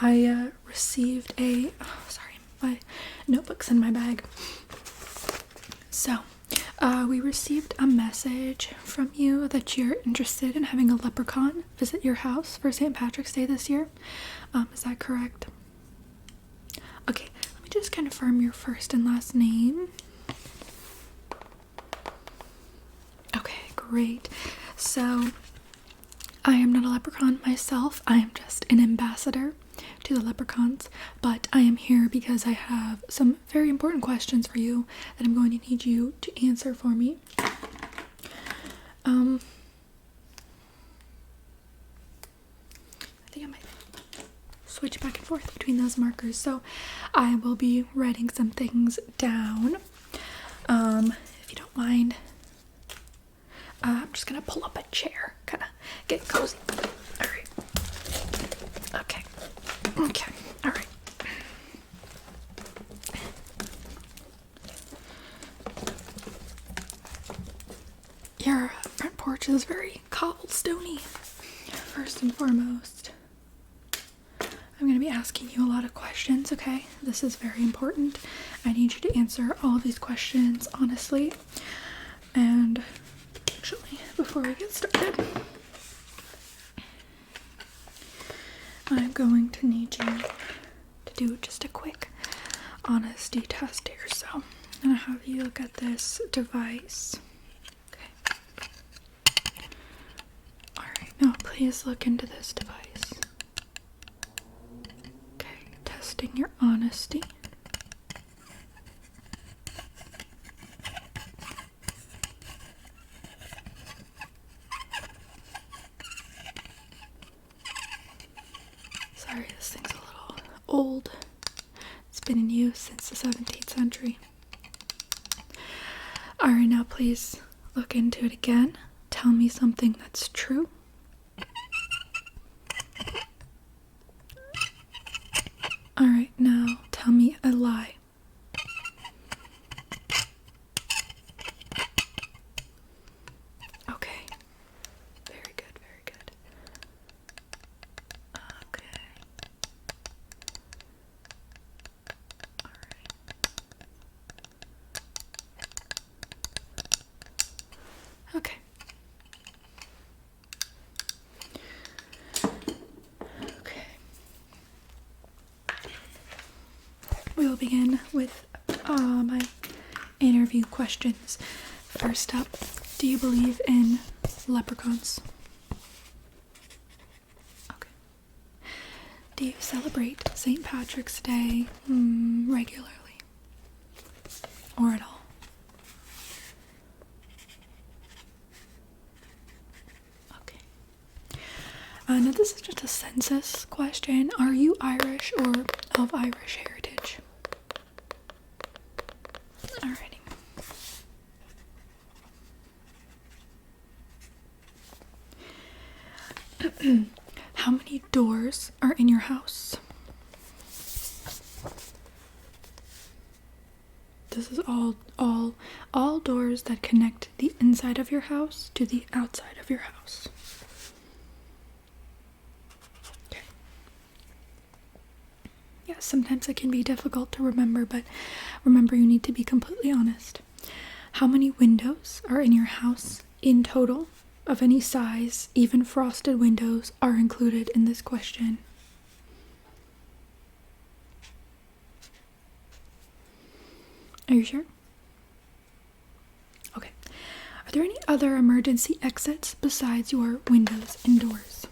I received sorry, my notebook's in my bag. So, we received a message from you that you're interested in having a leprechaun visit your house for St. Patrick's Day this year. Is that correct? Okay, let me just confirm your first and last name. Okay, great. So, I am not a leprechaun myself. I am just an ambassador to the leprechauns, but I am here because I have some very important questions for you that I'm going to need you to answer for me. I think I might switch back and forth between those markers. So I will be writing some things down. If you don't mind, I'm just gonna pull up a chair, kind of get cozy. All right. Okay. Okay. All right. Your front porch is very cobblestoney. First and foremost, I'm going to be asking you a lot of questions, okay? This is very important. I need you to answer all of these questions honestly. And actually, before we get started, I'm going to need you to do just a quick honesty test here. So I'm going to have you look at this device. Okay. Alright, now please look into this device. Okay, testing your honesty. Sorry, this thing's a little old. It's been in use since the 17th century. Alright, now please look into it again. Tell me something that's true. Alright, now tell me a lie. Okay. Very good, very good. Okay. Alright. Okay. Okay. We will begin with my interview questions. First up, do you believe in leprechauns? Okay. Do you celebrate St. Patrick's Day regularly? Or at all? Okay. Now this is just a census question. Are you Irish or of Irish heritage? Alrighty. How many doors are in your house? This is all doors that connect the inside of your house to the outside of your house. Okay. Yeah, sometimes it can be difficult to remember, but remember you need to be completely honest. How many windows are in your house in total? Of any size, even frosted windows are included in this question. Are you sure? Okay. Are there any other emergency exits besides your windows and doors?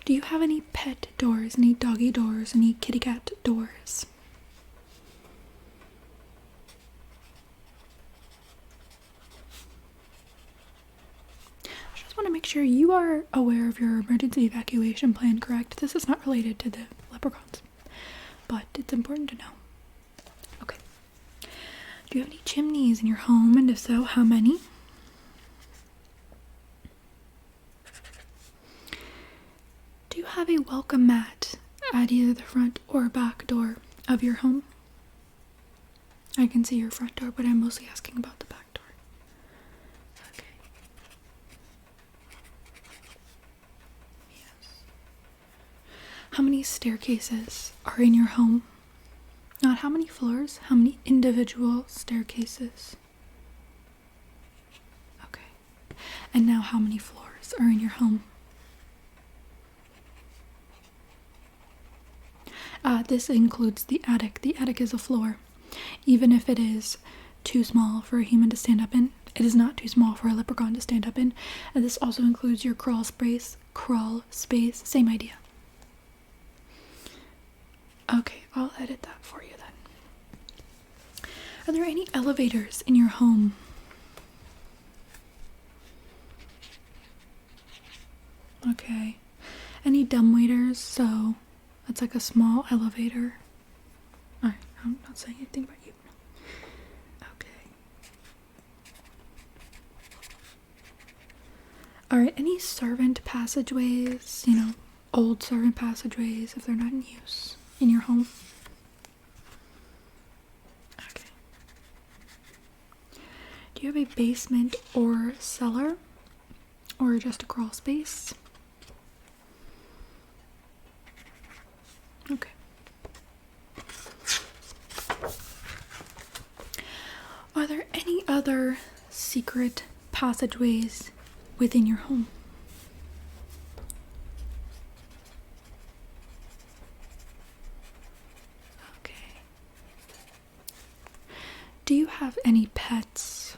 Do you have any pet doors, any doggy doors, any kitty cat doors? I just want to make sure you are aware of your emergency evacuation plan, correct? This is not related to the leprechauns, but it's important to know. Okay. Do you have any chimneys in your home, and if so, how many? Do you have a welcome mat at either the front or back door of your home? I can see your front door, but I'm mostly asking about the back door. Okay. Yes. How many staircases are in your home? Not how many floors, how many individual staircases? Okay. And now how many floors are in your home? This includes the attic. The attic is a floor. Even if it is too small for a human to stand up in, it is not too small for a leprechaun to stand up in. And this also includes your crawl space, same idea. Okay, I'll edit that for you then. Are there any elevators in your home? Okay. Any dumbwaiters? So that's like a small elevator. Alright, I'm not saying anything about you. Okay. Alright, any servant passageways? You know, old servant passageways if they're not in use in your home? Okay. Do you have a basement or cellar? Or just a crawl space? Okay. Are there any other secret passageways within your home? Okay. Do you have any pets?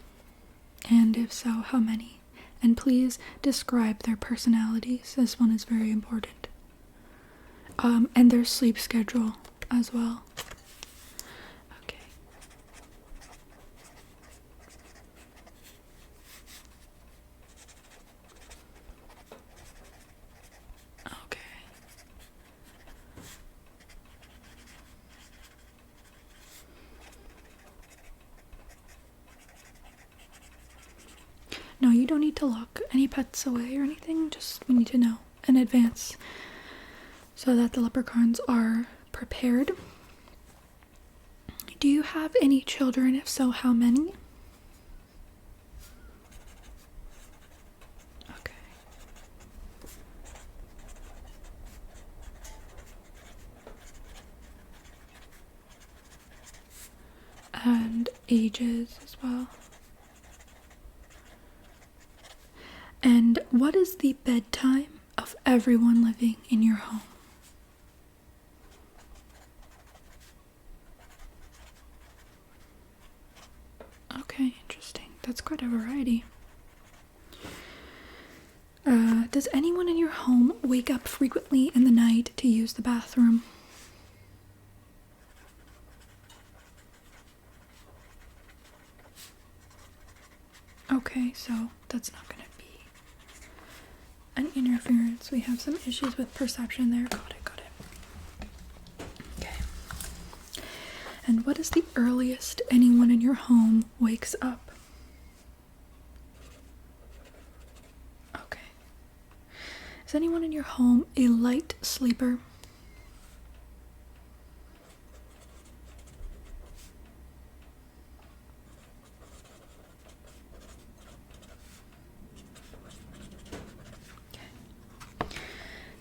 And if so, how many? And please describe their personalities. This one is very important. And their sleep schedule as well. Okay. Okay. No, you don't need to lock any pets away or anything. Just we need to know in advance so that the leprechauns are prepared. Do you have any children? If so, how many? Okay. And ages as well. And what is the bedtime of everyone living in your home? Okay, interesting. That's quite a variety. Does anyone in your home wake up frequently in the night to use the bathroom? Okay, so that's not going to be an interference. We have some issues with perception there. Got it. Okay. And what is the earliest anyone in your home wakes up? Okay. Is anyone in your home a light sleeper?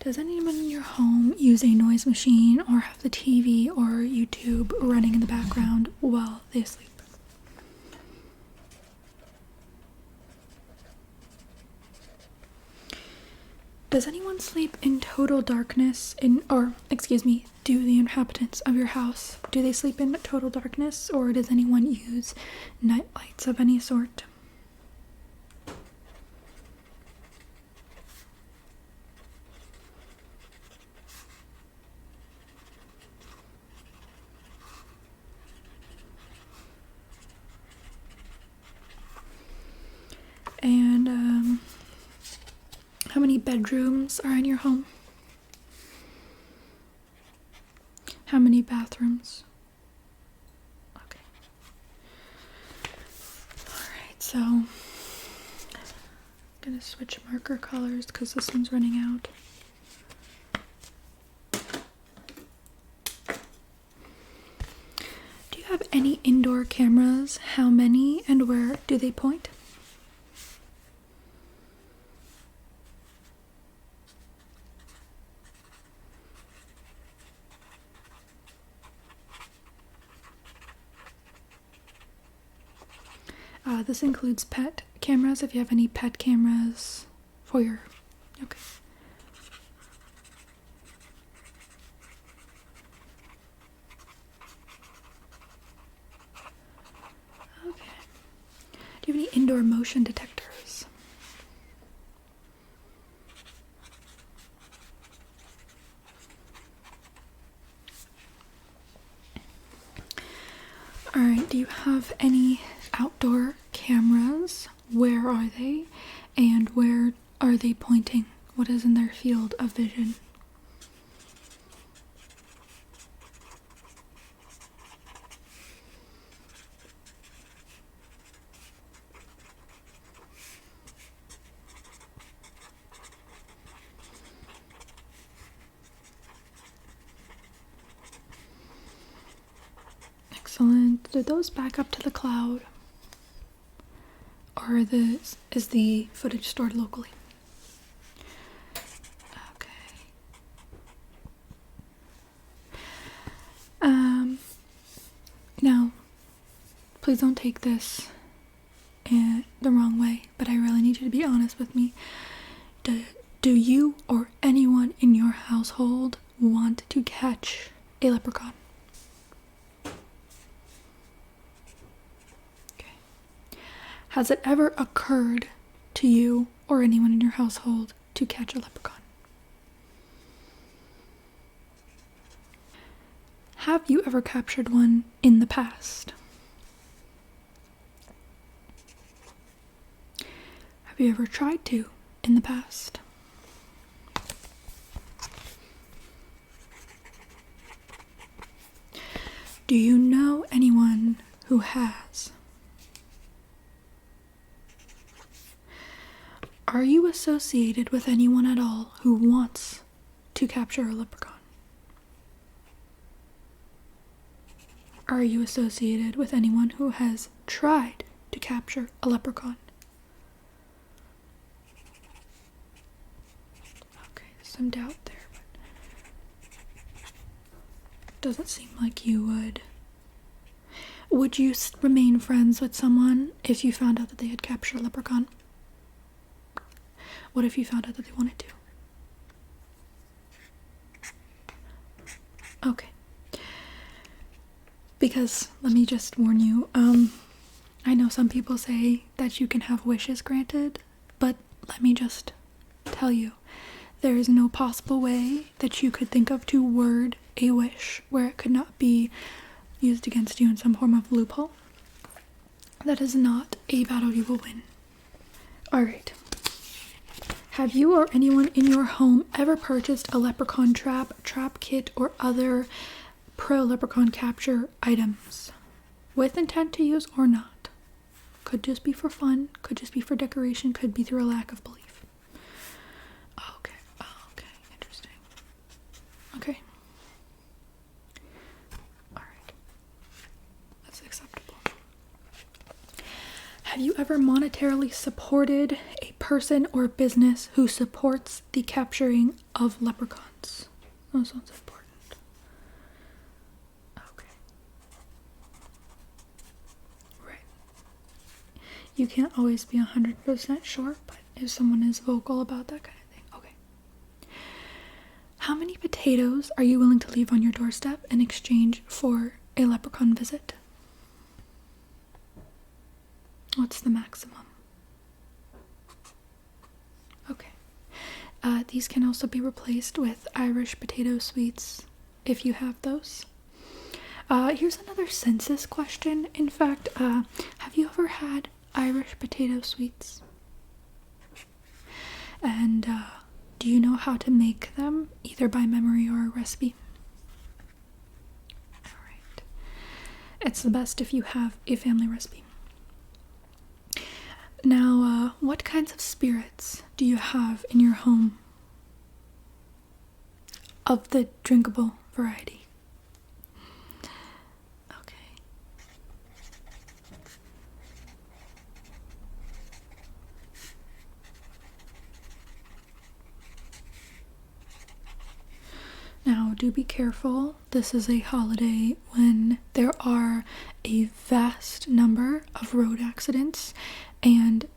Does anyone in your home use a noise machine or have the TV or YouTube running in the background while they sleep? Does anyone sleep in total darkness do the inhabitants of your house, do they sleep in total darkness, or does anyone use night lights of any sort? And how many bedrooms are in your home? How many bathrooms? Okay. Alright, so I'm gonna switch marker colors because this one's running out. Do you have any indoor outdoor cameras, how many and where do they point? This includes pet cameras, if you have any pet cameras for your... Okay. Okay. Do you have any indoor motion detectors? Alright, do you have any outdoor cameras? Where are they? And where are they pointing? What is in their field of vision? Excellent. Did those back up to the cloud? Or is the footage stored locally? Okay. Now, please don't take this the wrong way, but I really need you to be honest with me. Do you or anyone in your household want to catch a leprechaun? Has it ever occurred to you or anyone in your household to catch a leprechaun? Have you ever captured one in the past? Have you ever tried to in the past? Do you know anyone who has? Are you associated with anyone at all who wants to capture a leprechaun? Are you associated with anyone who has tried to capture a leprechaun? Okay, some doubt there, but doesn't seem like you would. Would you remain friends with someone if you found out that they had captured a leprechaun? What if you found out that they wanted to? Okay. Because, let me just warn you, I know some people say that you can have wishes granted, but let me just tell you, there is no possible way that you could think of to word a wish where it could not be used against you in some form of loophole. That is not a battle you will win. Alright. Have you or anyone in your home ever purchased a leprechaun trap kit, or other pro-leprechaun capture items with intent to use or not? Could just be for fun, could just be for decoration, could be through a lack of belief. Okay, interesting. Okay. Alright. That's acceptable. Have you ever monetarily supported a person or business who supports the capturing of leprechauns? That sounds important. Okay. Right. You can't always be 100% sure, but if someone is vocal about that kind of thing, okay. How many potatoes are you willing to leave on your doorstep in exchange for a leprechaun visit? What's the maximum? Okay. These can also be replaced with Irish potato sweets if you have those. Here's another census question. In fact, have you ever had Irish potato sweets? And do you know how to make them, either by memory or a recipe? Alright. It's the best if you have a family recipe. Now, what kinds of spirits do you have in your home of the drinkable variety? Okay. Now, do be careful. This is a holiday when there are a vast number of road accidents, and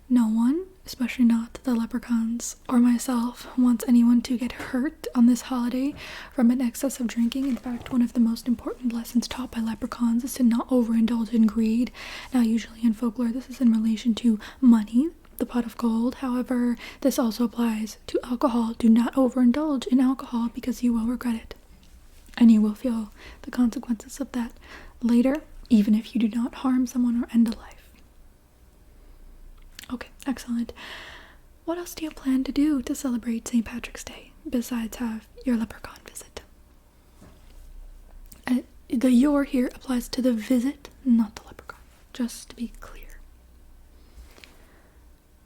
no one, especially not the leprechauns or myself, wants anyone to get hurt on this holiday from an excess of drinking. In fact, one of the most important lessons taught by leprechauns is to not overindulge in greed. Now, usually in folklore, this is in relation to money, the pot of gold. However, this also applies to alcohol. Do not overindulge in alcohol because you will regret it. And you will feel the consequences of that later, even if you do not harm someone or end a life. Okay, excellent. What else do you plan to do to celebrate St. Patrick's Day besides have your leprechaun visit? The your here applies to the visit, not the leprechaun, just to be clear.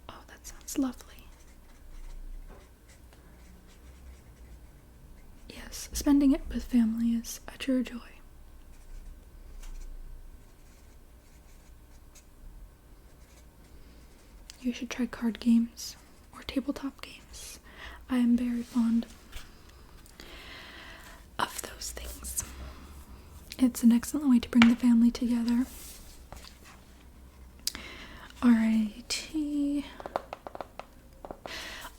Oh, that sounds lovely. Yes, spending it with family is a true joy. You should try card games or tabletop games. I am very fond of those things. It's an excellent way to bring the family together. Alrighty.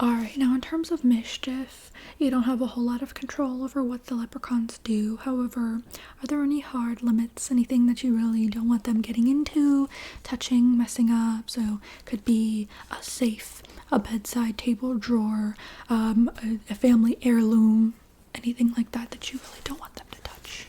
Alright, now in terms of mischief, you don't have a whole lot of control over what the leprechauns do. However, are there any hard limits, anything that you really don't want them getting into, touching, messing up? So could be a safe, a bedside table drawer, a family heirloom, anything like that that you really don't want them to touch.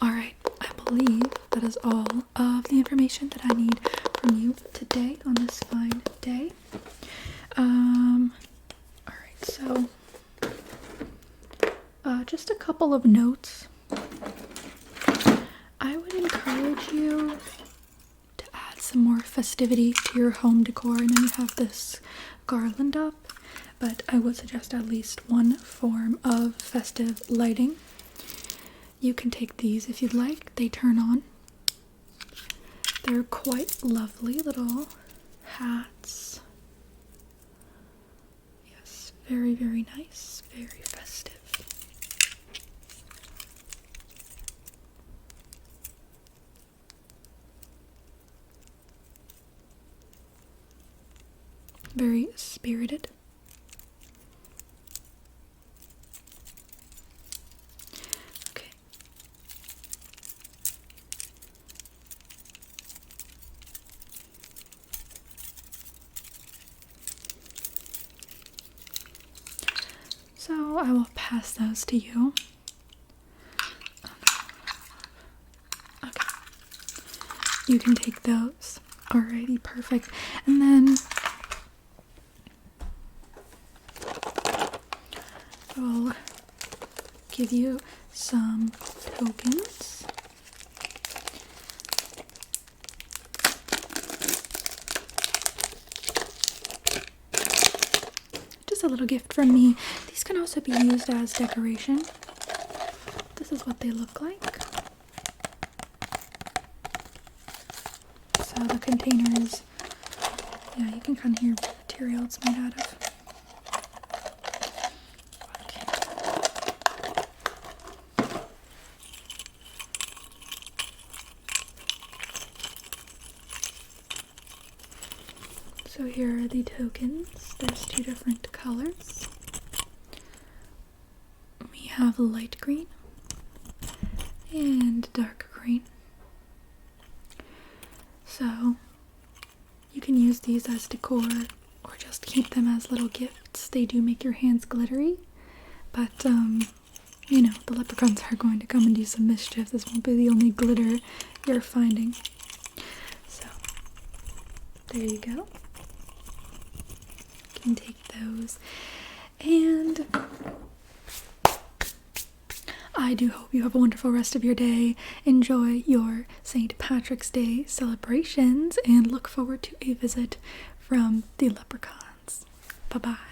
Alright, I believe that is all of the information that I need from you today on this fine day. Alright, so just a couple of notes. I would encourage you to add some more festivity to your home decor. I know you have this garland up, but I would suggest at least one form of festive lighting. You can take these if you'd like. They turn on. They're quite lovely little hats. Yes, very, very nice. Very festive. Very spirited. So I will pass those to you. Okay. You can take those. Alrighty, perfect. And then I'll give you some tokens. Just a little gift from me. These can also be used as decoration. This is what they look like. So the containers, yeah, you can kind of hear what material it's made out of. So here are the tokens. There's two different colors. We have light green and dark green. So you can use these as decor or just keep them as little gifts. They do make your hands glittery, but you know, the leprechauns are going to come and do some mischief. This won't be the only glitter you're finding. So, there you go. You can take those. And I do hope you have a wonderful rest of your day. Enjoy your St. Patrick's Day celebrations and look forward to a visit from the leprechauns. Bye-bye.